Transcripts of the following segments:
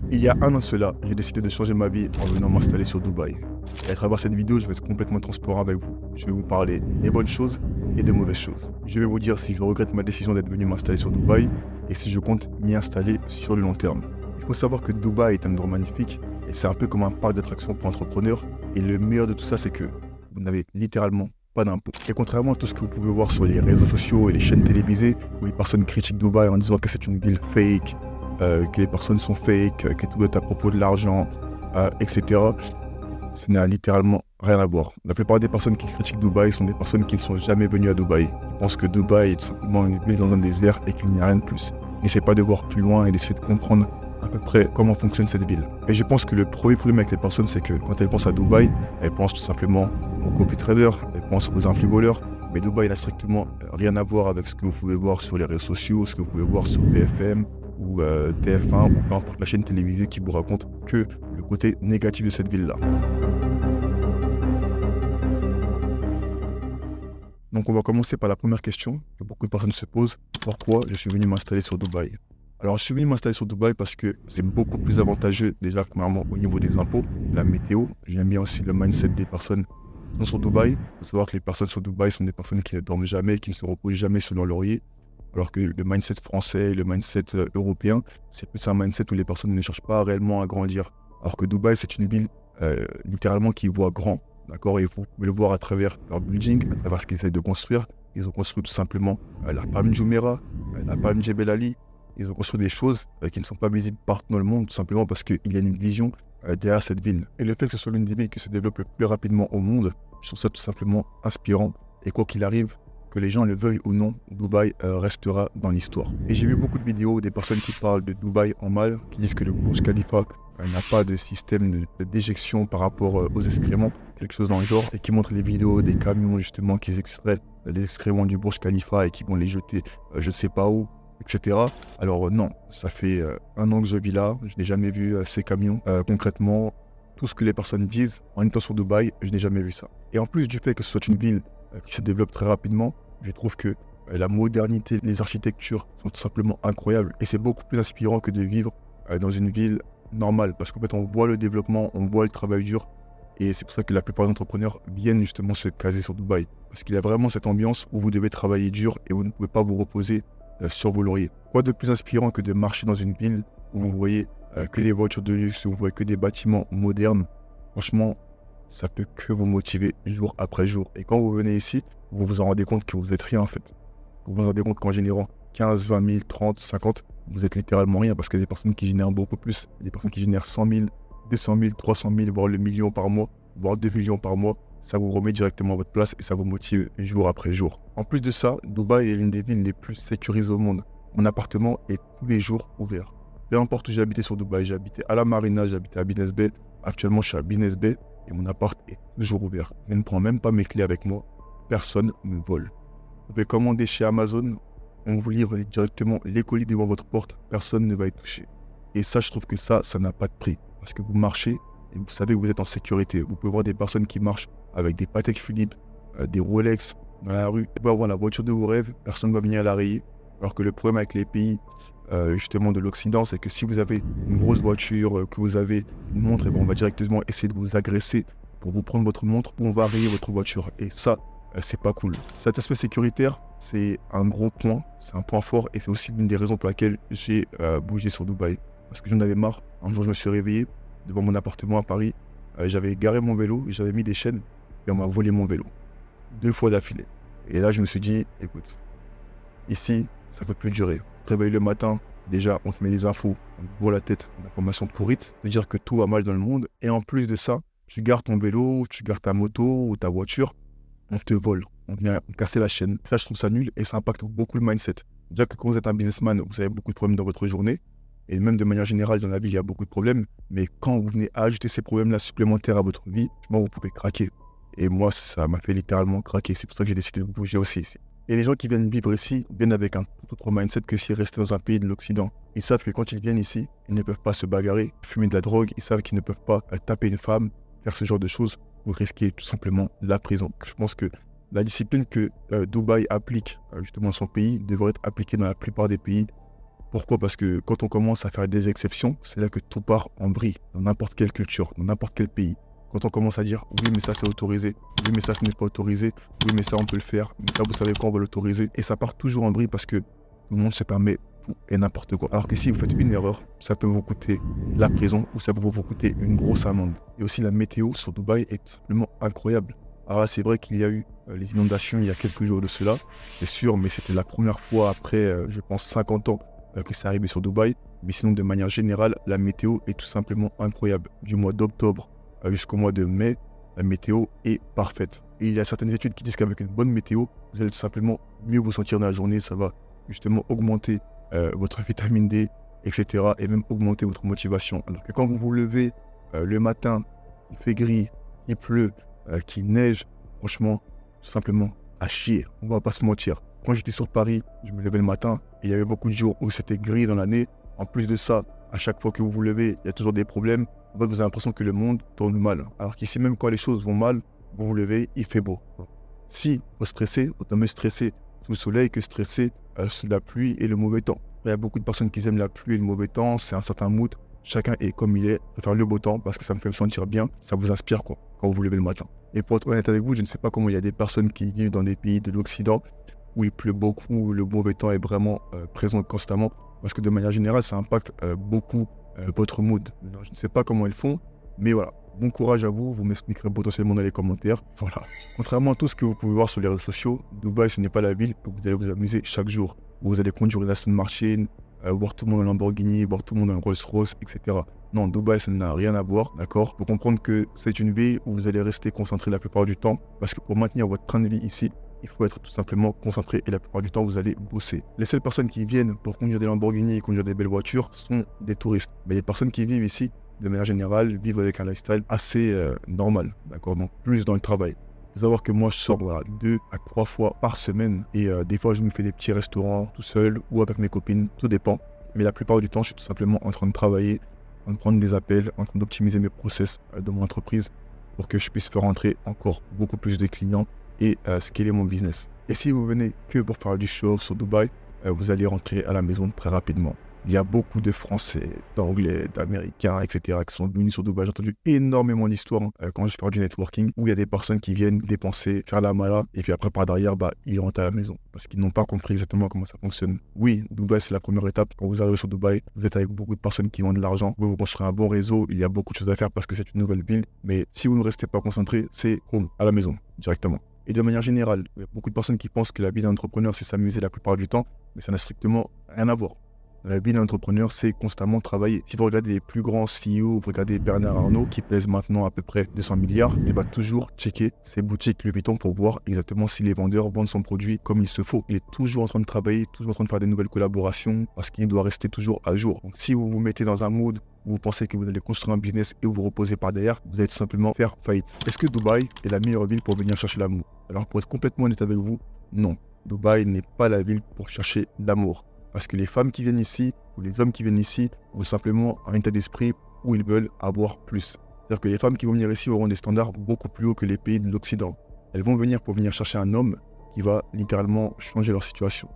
Il y a un an cela, j'ai décidé de changer ma vie en venant m'installer sur Dubaï. Et à travers cette vidéo, je vais être complètement transparent avec vous. Je vais vous parler des bonnes choses et des mauvaises choses. Je vais vous dire si je regrette ma décision d'être venu m'installer sur Dubaï et si je compte m'y installer sur le long terme. Il faut savoir que Dubaï est un endroit magnifique et c'est un peu comme un parc d'attractions pour entrepreneurs. Et le meilleur de tout ça, c'est que vous n'avez littéralement pas d'impôts. Et contrairement à tout ce que vous pouvez voir sur les réseaux sociaux et les chaînes télévisées, où les personnes critiquent Dubaï en disant que c'est une ville fake, que les personnes sont fake, que tout est à propos de l'argent, etc. Ça n'a littéralement rien à voir. La plupart des personnes qui critiquent Dubaï sont des personnes qui ne sont jamais venues à Dubaï. Ils pensent que Dubaï est tout simplement une ville dans un désert et qu'il n'y a rien de plus. N'essayez pas de voir plus loin et d'essayer de comprendre à peu près comment fonctionne cette ville. Et je pense que le premier problème avec les personnes, c'est que quand elles pensent à Dubaï, elles pensent tout simplement aux copy traders, elles pensent aux influx voleurs. Mais Dubaï n'a strictement rien à voir avec ce que vous pouvez voir sur les réseaux sociaux, ce que vous pouvez voir sur BFM, ou TF1 ou peu importe la chaîne télévisée qui vous raconte que le côté négatif de cette ville-là. Donc on va commencer par la première question que beaucoup de personnes se posent. Pourquoi je suis venu m'installer sur Dubaï? Alors je suis venu m'installer sur Dubaï parce que c'est beaucoup plus avantageux déjà premièrement au niveau des impôts, la météo. J'aime bien aussi le mindset des personnes qui sont sur Dubaï. Il faut savoir que les personnes sur Dubaï sont des personnes qui ne dorment jamais, qui ne se reposent jamais sur leur laurier. Alors que le mindset français, le mindset européen, c'est plus un mindset où les personnes ne cherchent pas réellement à grandir. Alors que Dubaï, c'est une ville littéralement qui voit grand. D'accord. Et vous pouvez le voir à travers leur building, à travers ce qu'ils essaient de construire. Ils ont construit tout simplement la Palm Jumeirah, la Palm Jebel Ali. Ils ont construit des choses qui ne sont pas visibles partout dans le monde, tout simplement parce qu'il y a une vision derrière cette ville. Et le fait que ce soit l'une des villes qui se développe le plus rapidement au monde, je trouve ça tout simplement inspirant. Et quoi qu'il arrive, que les gens le veuillent ou non, Dubaï restera dans l'histoire. Et j'ai vu beaucoup de vidéos des personnes qui parlent de Dubaï en mal, qui disent que le Burj Khalifa n'a pas de système de déjection par rapport aux excréments, quelque chose dans le genre, et qui montrent les vidéos des camions justement qui extraient les excréments du Burj Khalifa et qui vont les jeter je ne sais pas où, etc. Alors non, ça fait un an que je vis là, je n'ai jamais vu ces camions. Concrètement, tout ce que les personnes disent en étant sur Dubaï, je n'ai jamais vu ça. Et en plus du fait que ce soit une ville qui se développe très rapidement, je trouve que la modernité, les architectures sont tout simplement incroyables. Et c'est beaucoup plus inspirant que de vivre dans une ville normale. Parce qu'en fait, on voit le développement, on voit le travail dur. Et c'est pour ça que la plupart des entrepreneurs viennent justement se caser sur Dubaï. Parce qu'il y a vraiment cette ambiance où vous devez travailler dur et vous ne pouvez pas vous reposer sur vos lauriers. Quoi de plus inspirant que de marcher dans une ville où vous voyez que des voitures de luxe, où vous voyez que des bâtiments modernes. Franchement, ça peut que vous motiver jour après jour. Et quand vous venez ici, vous vous en rendez compte que vous êtes rien en fait. Vous vous rendez compte qu'en générant 15, 20 000, 30, 50, vous êtes littéralement rien parce qu'il y a des personnes qui génèrent beaucoup plus. Des personnes qui génèrent 100 000, 200 000, 300 000, voire le million par mois, voire 2 millions par mois. Ça vous remet directement à votre place et ça vous motive jour après jour. En plus de ça, Dubaï est l'une des villes les plus sécurisées au monde. Mon appartement est tous les jours ouvert. Peu importe où j'ai habité sur Dubaï, j'ai habité à la Marina, j'ai habité à Business Bay. Actuellement, je suis à Business Bay et mon appart est toujours ouvert. Je ne prends même pas mes clés avec moi. Personne ne me vole. Vous pouvez commander chez Amazon, on vous livre directement les colis devant votre porte, personne ne va y toucher. Et ça, je trouve que ça n'a pas de prix. Parce que vous marchez et vous savez que vous êtes en sécurité. Vous pouvez voir des personnes qui marchent avec des Patek Philippe, des Rolex dans la rue. Vous pouvez avoir la voiture de vos rêves, personne ne va venir la rayer. Alors que le problème avec les pays justement de l'Occident, c'est que si vous avez une grosse voiture, que vous avez une montre, et on va directement essayer de vous agresser pour vous prendre votre montre ou on va rayer votre voiture. Et ça, c'est pas cool. Cet aspect sécuritaire, c'est un gros point, c'est un point fort et c'est aussi l'une des raisons pour laquelle j'ai bougé sur Dubaï. Parce que j'en avais marre. Un jour, je me suis réveillé devant mon appartement à Paris. J'avais garé mon vélo, j'avais mis des chaînes et on m'a volé mon vélo. 2 fois d'affilée. Et là, je me suis dit, écoute, ici, ça peut plus durer. Tu te réveilles le matin, déjà, on te met des infos, on te voit la tête, d'informations pourrites, ça veut dire que tout va mal dans le monde. Et en plus de ça, tu gardes ton vélo, tu gardes ta moto ou ta voiture, on te vole, on vient casser la chaîne. Ça, je trouve ça nul et ça impacte beaucoup le mindset. Déjà que quand vous êtes un businessman, vous avez beaucoup de problèmes dans votre journée. Et même de manière générale, dans la vie, il y a beaucoup de problèmes. Mais quand vous venez à ajouter ces problèmes-là supplémentaires à votre vie, franchement, vous pouvez craquer. Et moi, ça m'a fait littéralement craquer. C'est pour ça que j'ai décidé de bouger aussi ici. Et les gens qui viennent vivre ici viennent avec un tout autre mindset que s'ils restaient dans un pays de l'Occident. Ils savent que quand ils viennent ici, ils ne peuvent pas se bagarrer, fumer de la drogue. Ils savent qu'ils ne peuvent pas taper une femme, faire ce genre de choses. Vous risquez tout simplement la prison. Je pense que la discipline que Dubaï applique justement à son pays devrait être appliquée dans la plupart des pays Pourquoi? Parce que quand on commence à faire des exceptions, c'est là que tout part en vrille, dans n'importe quelle culture, dans n'importe quel pays. Quand on commence à dire oui mais ça c'est autorisé, oui mais ça ce n'est pas autorisé, oui mais ça on peut le faire, mais ça vous savez quoi on va l'autoriser. Et ça part toujours en vrille parce que tout le monde se permet tout et n'importe quoi. Alors que si vous faites une erreur, ça peut vous coûter la prison ou ça peut vous coûter une grosse amende. Et aussi la météo sur Dubaï est tout simplement incroyable. Alors là c'est vrai qu'il y a eu les inondations il y a quelques jours de cela, c'est sûr, mais c'était la première fois après je pense 50 ans que c'est arrivé sur Dubaï. Mais sinon de manière générale, la météo est tout simplement incroyable. Du mois d'octobre jusqu'au mois de mai, la météo est parfaite. Et il y a certaines études qui disent qu'avec une bonne météo, vous allez tout simplement mieux vous sentir dans la journée. Ça va justement augmenter votre vitamine D, etc. Et même augmenter votre motivation. Alors que quand vous vous levez le matin, il fait gris, il pleut, qu'il neige, franchement, tout simplement à chier. On va pas se mentir. Quand j'étais sur Paris, je me levais le matin et il y avait beaucoup de jours où c'était gris dans l'année. En plus de ça, à chaque fois que vous vous levez, il y a toujours des problèmes. En fait, vous avez l'impression que le monde tourne mal. Alors qu'ici, même quand les choses vont mal, vous vous levez, il fait beau. Si vous stressez, autant mieux stresser sous le soleil que stresser sous la pluie et le mauvais temps. Il y a beaucoup de personnes qui aiment la pluie et le mauvais temps. C'est un certain mood. Chacun est comme il est. Je préfère le beau temps parce que ça me fait me sentir bien. Ça vous inspire quoi, quand vous vous levez le matin. Et pour être honnête avec vous, je ne sais pas comment il y a des personnes qui vivent dans des pays de l'Occident où il pleut beaucoup, où le mauvais temps est vraiment présent constamment. Parce que de manière générale, ça impacte beaucoup votre mood. Alors, je ne sais pas comment ils font, mais voilà. Bon courage à vous, vous m'expliquerez potentiellement dans les commentaires. Voilà. Contrairement à tout ce que vous pouvez voir sur les réseaux sociaux, Dubaï, ce n'est pas la ville où vous allez vous amuser chaque jour. Où vous allez conduire une Aston Martin, voir tout le monde en Lamborghini, voir tout le monde en Rolls-Royce, etc. Non, Dubaï, ça n'a rien à voir, d'accord? Il faut comprendre que c'est une ville où vous allez rester concentré la plupart du temps, parce que pour maintenir votre train de vie ici, il faut être tout simplement concentré et la plupart du temps, vous allez bosser. Les seules personnes qui viennent pour conduire des Lamborghini et conduire des belles voitures sont des touristes. Mais les personnes qui vivent ici, de manière générale, vivent avec un lifestyle assez normal, d'accord? Donc plus dans le travail. Il faut savoir que moi, je sors 2 à 3 fois par semaine et des fois, je me fais des petits restaurants tout seul ou avec mes copines, tout dépend. Mais la plupart du temps, je suis tout simplement en train de travailler, en train de prendre des appels, en train d'optimiser mes process de mon entreprise pour que je puisse faire rentrer encore beaucoup plus de clients et scaler mon business. Et si vous venez que pour faire du show sur Dubaï, vous allez rentrer à la maison très rapidement. Il y a beaucoup de Français, d'Anglais, d'Américains, etc. qui sont venus sur Dubaï. J'ai entendu énormément d'histoires quand je fais du networking où il y a des personnes qui viennent dépenser, faire la mala et puis après par derrière, ils rentrent à la maison parce qu'ils n'ont pas compris exactement comment ça fonctionne. Oui, Dubaï, c'est la première étape. Quand vous arrivez sur Dubaï, vous êtes avec beaucoup de personnes qui ont de l'argent. Vous construisez un bon réseau. Il y a beaucoup de choses à faire parce que c'est une nouvelle ville. Mais si vous ne restez pas concentré, c'est home, à la maison, directement. Et de manière générale, il y a beaucoup de personnes qui pensent que la vie d'un entrepreneur, c'est s'amuser la plupart du temps, mais ça n'a strictement rien à voir. La vie d'un entrepreneur, c'est constamment travailler. Si vous regardez les plus grands CEO, vous regardez Bernard Arnault, qui pèse maintenant à peu près 200 milliards, il va toujours checker ses boutiques Louis Vuitton pour voir exactement si les vendeurs vendent son produit comme il se faut. Il est toujours en train de travailler, toujours en train de faire des nouvelles collaborations, parce qu'il doit rester toujours à jour. Donc si vous vous mettez dans un mood où vous pensez que vous allez construire un business et vous vous reposez par derrière, vous allez tout simplement faire faillite. Est-ce que Dubaï est la meilleure ville pour venir chercher l'amour? Alors pour être complètement honnête avec vous, non. Dubaï n'est pas la ville pour chercher l'amour. Parce que les femmes qui viennent ici, ou les hommes qui viennent ici, ont simplement un état d'esprit où ils veulent avoir plus. C'est-à-dire que les femmes qui vont venir ici auront des standards beaucoup plus hauts que les pays de l'Occident. Elles vont venir pour venir chercher un homme qui va littéralement changer leur situation.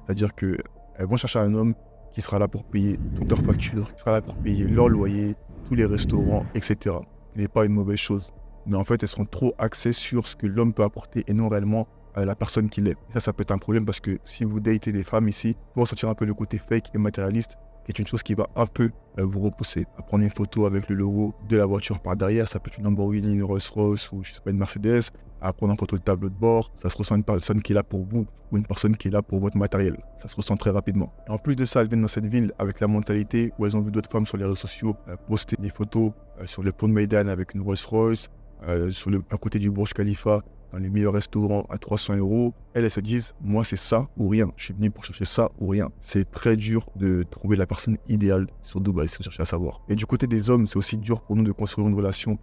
C'est-à-dire qu'elles vont chercher un homme qui sera là pour payer toutes leurs factures, qui sera là pour payer leur loyer, tous les restaurants, etc. Ce n'est pas une mauvaise chose. Mais en fait, elles seront trop axées sur ce que l'homme peut apporter et non réellement la personne qu'il est. Et ça peut être un problème parce que si vous datez des femmes ici, vous ressentir un peu le côté fake et matérialiste, qui est une chose qui va un peu vous repousser. À prendre une photo avec le logo de la voiture par derrière, ça peut être une Lamborghini, une Rolls-Royce ou je sais pas, une Mercedes. À prendre en photo le tableau de bord, ça se ressent une personne qui est là pour vous ou une personne qui est là pour votre matériel. Ça se ressent très rapidement. Et en plus de ça, elles viennent dans cette ville avec la mentalité où elles ont vu d'autres femmes sur les réseaux sociaux poster des photos sur le pont de Meydan avec une Rolls-Royce, à côté du Burj Khalifa, dans les meilleurs restaurants à 300 €. Elles se disent, moi c'est ça ou rien. Je suis venu pour chercher ça ou rien. C'est très dur de trouver la personne idéale sur Dubaï, si vous cherchez à savoir. Et du côté des hommes, c'est aussi dur pour nous de construire une relation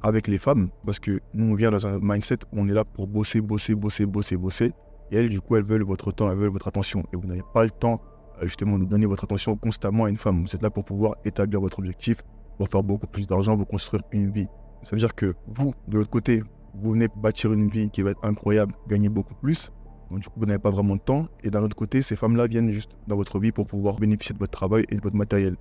avec les femmes, parce que nous on vient dans un mindset où on est là pour bosser. Et elles, du coup, elles veulent votre temps, elles veulent votre attention. Et vous n'avez pas le temps, justement, de donner votre attention constamment à une femme. Vous êtes là pour pouvoir établir votre objectif, pour faire beaucoup plus d'argent, pour construire une vie. Ça veut dire que vous, de l'autre côté, vous venez bâtir une vie qui va être incroyable, gagner beaucoup plus. Donc du coup, vous n'avez pas vraiment de temps. Et d'un autre côté, ces femmes-là viennent juste dans votre vie pour pouvoir bénéficier de votre travail et de votre matériel.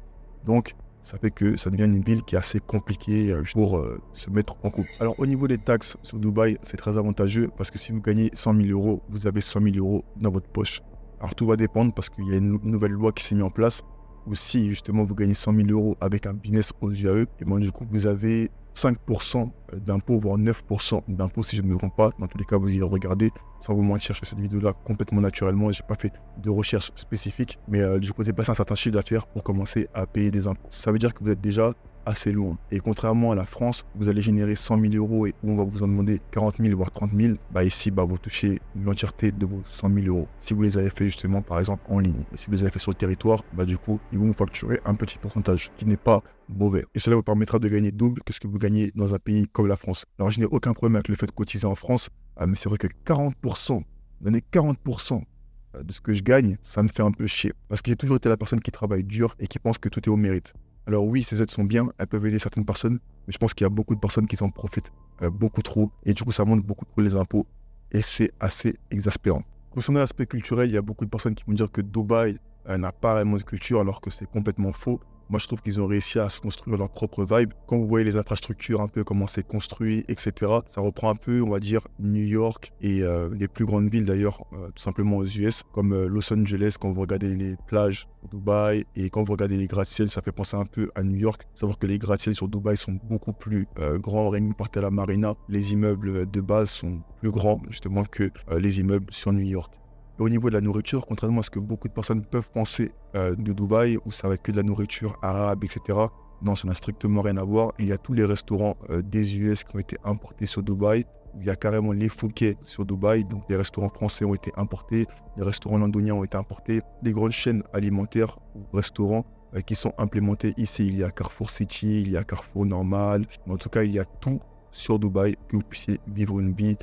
Donc, ça fait que ça devient une ville qui est assez compliquée pour se mettre en couple. Alors, au niveau des taxes sur Dubaï, c'est très avantageux parce que si vous gagnez 100 000 euros, vous avez 100 000 euros dans votre poche. Alors, tout va dépendre parce qu'il y a une nouvelle loi qui s'est mise en place. Ou si justement vous gagnez 100 000 euros avec un business aux UAE, et bon, du coup, vous avez 5% d'impôts, voire 9% d'impôts si je ne me trompe pas. Dans tous les cas, vous irez regarder. Sans vous mentir, je fais cette vidéo-là complètement naturellement. Je n'ai pas fait de recherche spécifique. Mais du coup, dépasser un certain chiffre d'affaires pour commencer à payer des impôts. Ça veut dire que vous êtes déjà assez loin. Et contrairement à la France, vous allez générer 100 000 euros et où on va vous en demander 40 000 voire 30 000. Ici, vous touchez l'entièreté de vos 100 000 euros. Si vous les avez fait justement, par exemple, en ligne. Et si vous les avez fait sur le territoire, du coup, ils vont vous facturer un petit pourcentage qui n'est pas mauvais. Et cela vous permettra de gagner double que ce que vous gagnez dans un pays comme la France. Alors, je n'ai aucun problème avec le fait de cotiser en France, mais c'est vrai que 40%, donner 40% de ce que je gagne, ça me fait un peu chier. Parce que j'ai toujours été la personne qui travaille dur et qui pense que tout est au mérite. Alors oui, ces aides sont bien, elles peuvent aider certaines personnes, mais je pense qu'il y a beaucoup de personnes qui s'en profitent beaucoup trop, et du coup ça monte beaucoup trop les impôts, et c'est assez exaspérant. Concernant l'aspect culturel, il y a beaucoup de personnes qui vont dire que Dubaï n'a pas réellement de culture, alors que c'est complètement faux. Moi, je trouve qu'ils ont réussi à se construire leur propre vibe. Quand vous voyez les infrastructures, un peu comment c'est construit, etc., ça reprend un peu, on va dire, New York et les plus grandes villes d'ailleurs, tout simplement aux US, comme Los Angeles, quand vous regardez les plages de Dubaï et quand vous regardez les gratte-ciels, ça fait penser un peu à New York. Savoir que les gratte-ciels sur Dubaï sont beaucoup plus grands, rien que vous partez à la marina, les immeubles de base sont plus grands justement que les immeubles sur New York. Au niveau de la nourriture, contrairement à ce que beaucoup de personnes peuvent penser de Dubaï, où ça va être que de la nourriture arabe, etc., non, ça n'a strictement rien à voir. Il y a tous les restaurants des US qui ont été importés sur Dubaï. Il y a carrément les Fouquet sur Dubaï, donc les restaurants français ont été importés, les restaurants londoniens ont été importés, les grandes chaînes alimentaires ou restaurants qui sont implémentés ici. Il y a Carrefour City, il y a Carrefour Normal, mais en tout cas, il y a tout sur Dubaï, que vous puissiez vivre une vie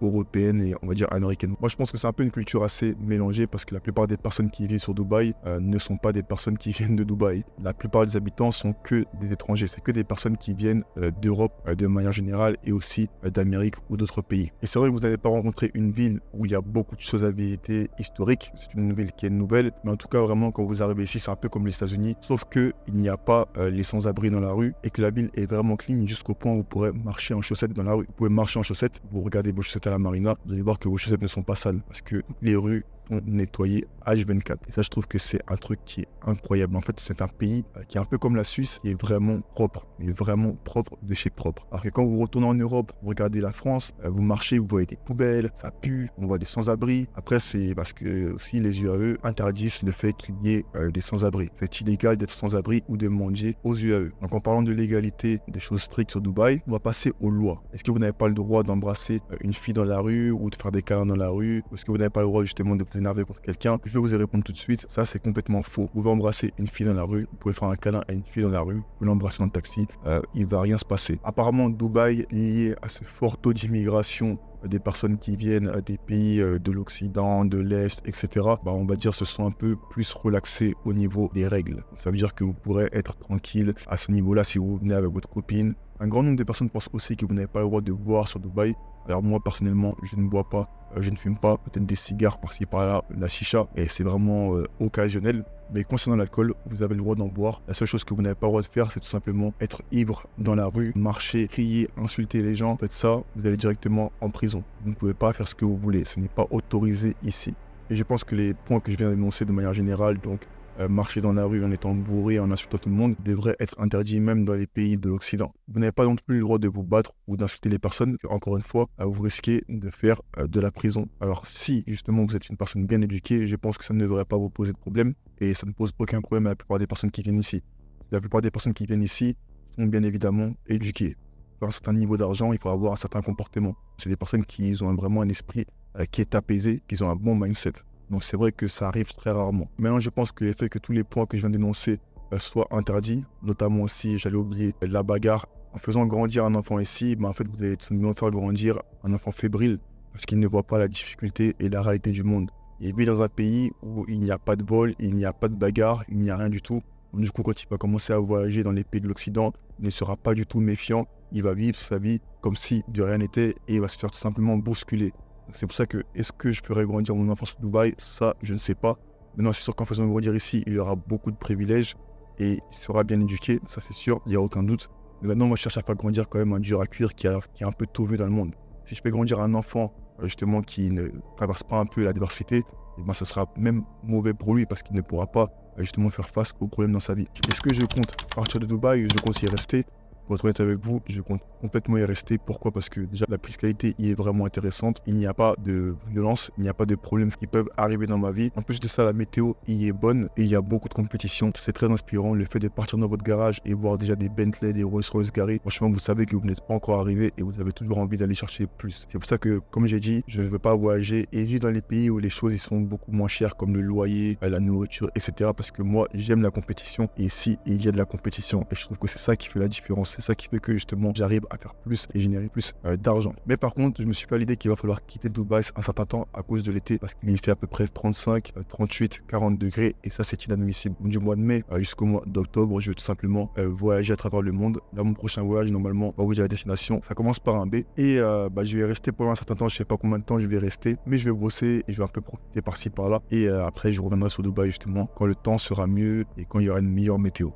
européenne et on va dire américaine. Moi je pense que c'est un peu une culture assez mélangée parce que la plupart des personnes qui vivent sur Dubaï ne sont pas des personnes qui viennent de Dubaï. La plupart des habitants sont que des étrangers, c'est que des personnes qui viennent d'Europe de manière générale et aussi d'Amérique ou d'autres pays. Et c'est vrai que vous n'allez pas rencontrer une ville où il y a beaucoup de choses à visiter historiques, c'est une ville qui est nouvelle, mais en tout cas vraiment quand vous arrivez ici c'est un peu comme les États-Unis, sauf qu'il n'y a pas les sans-abri dans la rue et que la ville est vraiment clean jusqu'au point où vous pourrez marcher en chaussettes dans la rue. Vous pouvez marcher en chaussettes, vous regardez vos chaussettes à la marina, vous allez voir que vos chaussettes ne sont pas sales parce que les rues sont nettoyées H24. Et ça, je trouve que c'est un truc qui est incroyable. En fait, c'est un pays qui est un peu comme la Suisse, qui est vraiment propre, mais vraiment propre de chez propre. Alors que quand vous retournez en Europe, vous regardez la France, vous marchez, vous voyez des poubelles, ça pue, on voit des sans-abri. Après, c'est parce que aussi les UAE interdisent le fait qu'il y ait des sans-abri. C'est illégal d'être sans-abri ou de manger aux UAE. Donc en parlant de légalité, des choses strictes sur Dubaï, on va passer aux lois. Est-ce que vous n'avez pas le droit d'embrasser une fille dans la rue ou de faire des câlins dans la rue? Ou est-ce que vous n'avez pas le droit justement de vous énerver contre quelqu'un? Je vais vous y répondre tout de suite. Ça, c'est complètement faux. Vous pouvez embrasser une fille dans la rue, vous pouvez faire un câlin à une fille dans la rue, vous pouvez l'embrasser dans le taxi, il va rien se passer. Apparemment, Dubaï, lié à ce fort taux d'immigration des personnes qui viennent des pays de l'Occident, de l'Est, etc., on va dire se sont un peu plus relaxés au niveau des règles. Ça veut dire que vous pourrez être tranquille à ce niveau-là si vous venez avec votre copine. Un grand nombre de personnes pensent aussi que vous n'avez pas le droit de boire sur Dubaï. Alors moi, personnellement, je ne bois pas, je ne fume pas, peut-être des cigares par-ci par-là, la chicha, et c'est vraiment occasionnel. Mais concernant l'alcool, vous avez le droit d'en boire. La seule chose que vous n'avez pas le droit de faire, c'est tout simplement être ivre dans la rue, marcher, crier, insulter les gens. Faites ça, vous allez directement en prison. Vous ne pouvez pas faire ce que vous voulez, ce n'est pas autorisé ici. Et je pense que les points que je viens d'énoncer de manière générale, donc marcher dans la rue en étant bourré, en insultant tout le monde, devrait être interdit même dans les pays de l'Occident. Vous n'avez pas non plus le droit de vous battre ou d'insulter les personnes. Encore une fois, vous risquez de faire de la prison. Alors si justement vous êtes une personne bien éduquée, je pense que ça ne devrait pas vous poser de problème et ça ne pose aucun problème à la plupart des personnes qui viennent ici. La plupart des personnes qui viennent ici sont bien évidemment éduquées. Pour un certain niveau d'argent, il faut avoir un certain comportement. C'est des personnes qui ont vraiment un esprit qui est apaisé, qui ont un bon mindset. Donc c'est vrai que ça arrive très rarement. Maintenant, je pense que le fait que tous les points que je viens d'énoncer soient interdits, notamment aussi, j'allais oublier, la bagarre, en faisant grandir un enfant ici, en fait, vous allez tout simplement faire grandir un enfant fébrile parce qu'il ne voit pas la difficulté et la réalité du monde. Il vit dans un pays où il n'y a pas de bol, il n'y a pas de bagarre, il n'y a rien du tout. Donc, du coup, quand il va commencer à voyager dans les pays de l'Occident, il ne sera pas du tout méfiant. Il va vivre sa vie comme si de rien n'était et il va se faire tout simplement bousculer. C'est pour ça que, est-ce que je pourrais grandir mon enfance au Dubaï? Ça, je ne sais pas. Maintenant, c'est sûr qu'en faisant grandir ici, il y aura beaucoup de privilèges et il sera bien éduqué, ça c'est sûr, il n'y a aucun doute. Mais maintenant, moi, je cherche à faire grandir quand même un dur à cuire qui a un peu tout vu dans le monde. Si je fais grandir un enfant, justement, qui ne traverse pas un peu la diversité, eh ben, ça sera même mauvais pour lui parce qu'il ne pourra pas, justement, faire face aux problèmes dans sa vie. Est-ce que je compte partir de Dubaï? Je compte y rester. Pour être honnête avec vous, je compte complètement y rester. Pourquoi? Parce que déjà, la fiscalité y est vraiment intéressante. Il n'y a pas de violence, il n'y a pas de problèmes qui peuvent arriver dans ma vie. En plus de ça, la météo y est bonne et il y a beaucoup de compétition. C'est très inspirant. Le fait de partir dans votre garage et voir déjà des Bentley, des Rolls-Royce garés, franchement, vous savez que vous n'êtes pas encore arrivé et vous avez toujours envie d'aller chercher plus. C'est pour ça que, comme j'ai dit, je ne veux pas voyager et vivre dans les pays où les choses ils sont beaucoup moins chères, comme le loyer, la nourriture, etc. Parce que moi, j'aime la compétition et ici, il y a de la compétition. Et je trouve que c'est ça qui fait la différence. C'est ça qui fait que justement j'arrive à faire plus et générer plus d'argent. Mais par contre, je me suis fait à l'idée qu'il va falloir quitter Dubaï un certain temps à cause de l'été parce qu'il y fait à peu près 35, 38, 40 degrés et ça c'est inadmissible. Du mois de mai jusqu'au mois d'octobre, je vais tout simplement voyager à travers le monde. Là, mon prochain voyage, normalement, va vous dire la destination. Ça commence par un B et je vais rester pendant un certain temps. Je sais pas combien de temps je vais rester, mais je vais bosser et je vais un peu profiter par-ci par-là. Et après, je reviendrai sur Dubaï justement quand le temps sera mieux et quand il y aura une meilleure météo.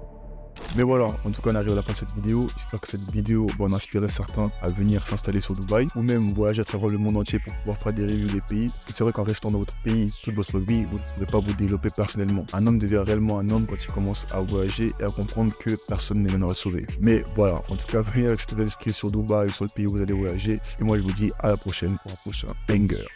Mais voilà, en tout cas on arrive à la fin de cette vidéo. J'espère que cette vidéo va en inspirer certains à venir s'installer sur Dubaï ou même voyager à travers le monde entier pour pouvoir faire des reviews des pays. C'est vrai qu'en restant dans votre pays toute votre vie, vous ne pourrez pas vous développer personnellement. Un homme devient réellement un homme quand il commence à voyager et à comprendre que personne n'est maintenant à sauver. Mais voilà, en tout cas, venez avec cet esprit sur Dubaï ou sur le pays où vous allez voyager. Et moi je vous dis à la prochaine pour un prochain banger.